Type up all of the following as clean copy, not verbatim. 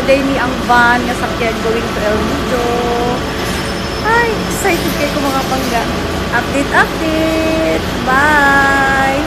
day ni ang van nga sakyan going to El Nido. Ay, excited kayo mga pangga. Update. Bye!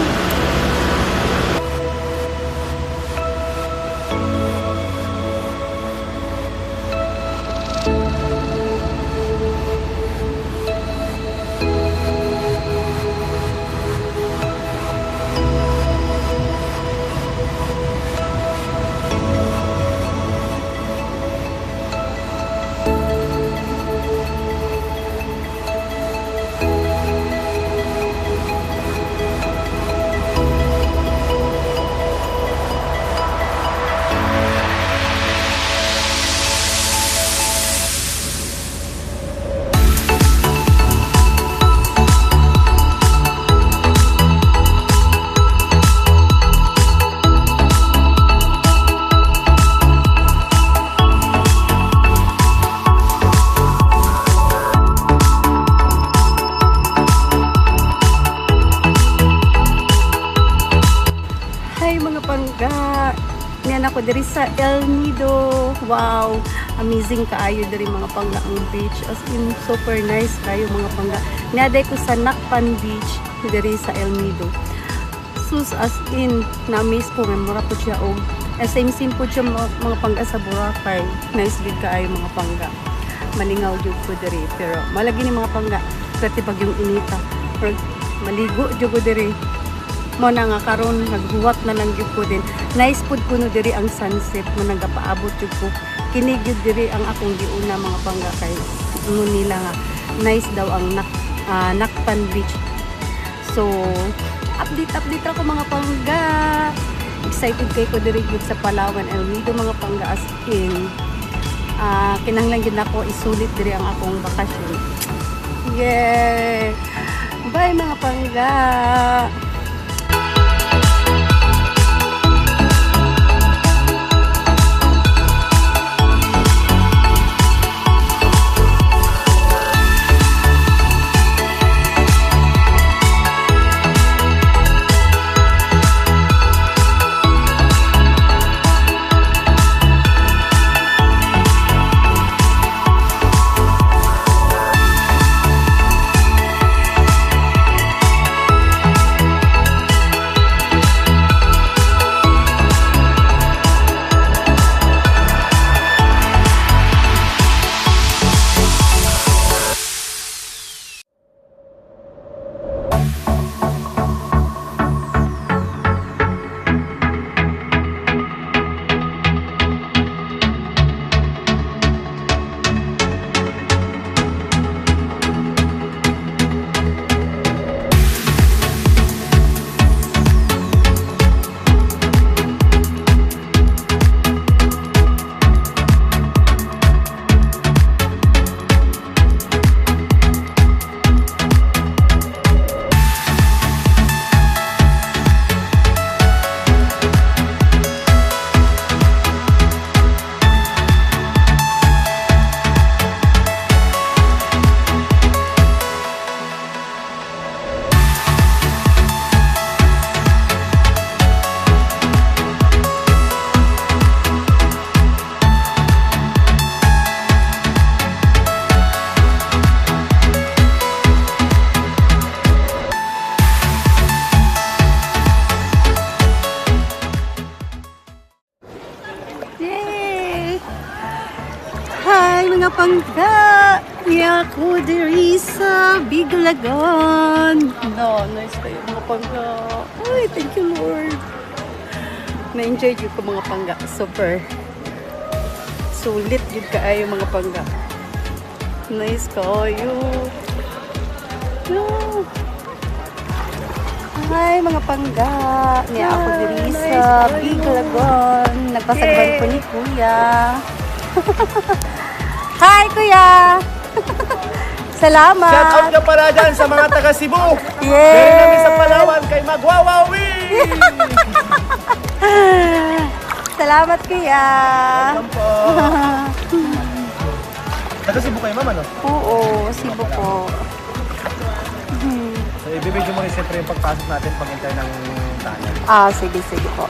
Ako diri sa El Nido. Wow, amazing kaayo diri mga pangga ang beach, as in super nice kayo mga pangga. Naday ko sa Nakpan Beach diri sa El Nido. Sus, as in na-miss ko nga mura po siya og same po siya mga pangga sa Boracay. Nice gid kaayo mga pangga. Malingaw jud ko diri, pero malagi ni mga pangga kasi pag yung inita or maligo jud ko diri. Mo na nga karon naghuwat na lang gyud ko din. Nice pud kuno diri ang sunset mo nagapaabot jud ko. Kini gyud diri ang akong giuna mga pangga kay ingon nila nga nice daw ang Nakpan Beach. So update ako mga pangga. Excited kay ko diri gyud sa Palawan El Nido mga pangga, as in kinahanglan gyud nako isulit diri ang akong bakasyon. Yay! Bye mga pangga. Mga pangga, niya ko diri sa Biglagan. No, nice kayo mga pangga. Ay, thank you Lord. Na-enjoy yun ko mga pangga. Super. Sulit yun kaayo mga pangga. Nice kayo. No. Hi mga pangga. Niya ako diri sa Biglagan. Nagpasagban ko ni Kuya. Hi, Kuya! Salamat! Shout out ka para dyan sa mga taga Cebu! Yes! Meron namin sa Palawan kay Magwawawi! Salamat, Kuya! Welcome po! Taga Cebu kayo, mama, no? Oo, Cebu po. So, ibibidyo mo rin siyempre yung pagpasok natin pag-enter ng tunnel. Sige po.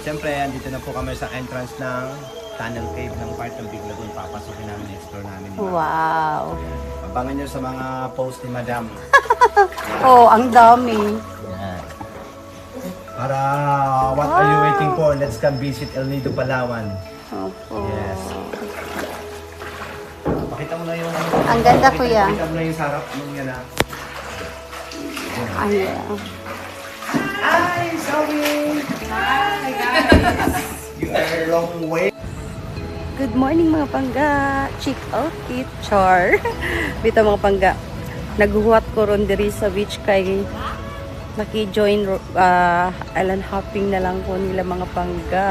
Siyempre, andito na po kami sa entrance ng tunnel cave ng part ng Big Lagoon. Papasukin namin, explore namin. Wow. Abangan nyo sa mga post ni Madam. Oh, ang dami. Yan. Para, what are you waiting for? Let's come visit El Nido, Palawan. Opo. Yes. Pakita mo na yung... Ang ganda, kuya. Pakita mo na yung sarap nung yan ah. Ayan. Hi, sorry! Hi, guys! You are a long way. Good morning mga pangga. Check out it, char. Bito mga pangga. Naghuwat ko ron diri sa beach kay naki-join island hopping na lang po nila mga pangga.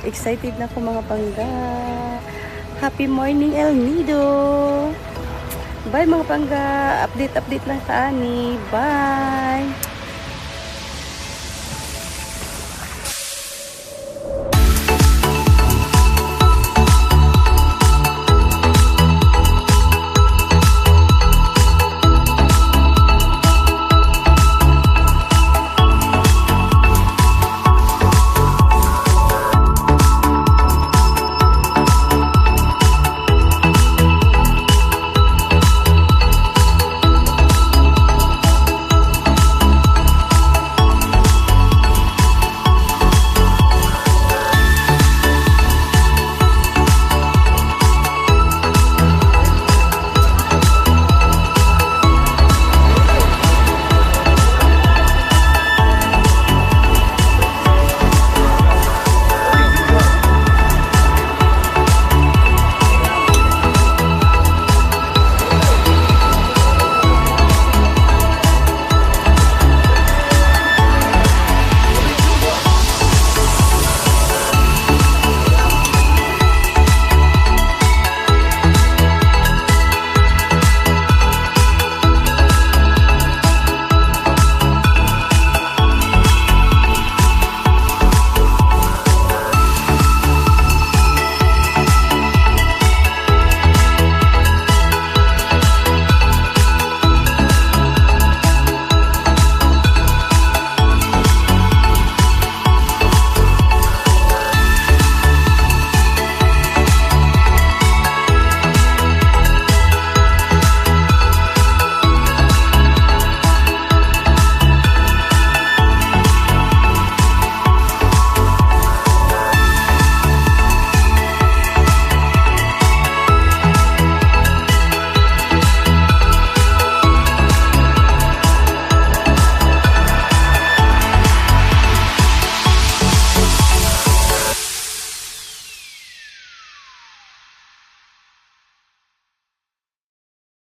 Excited na ko mga pangga. Happy morning El Nido. Bye mga pangga. Update lang sa ani. Bye.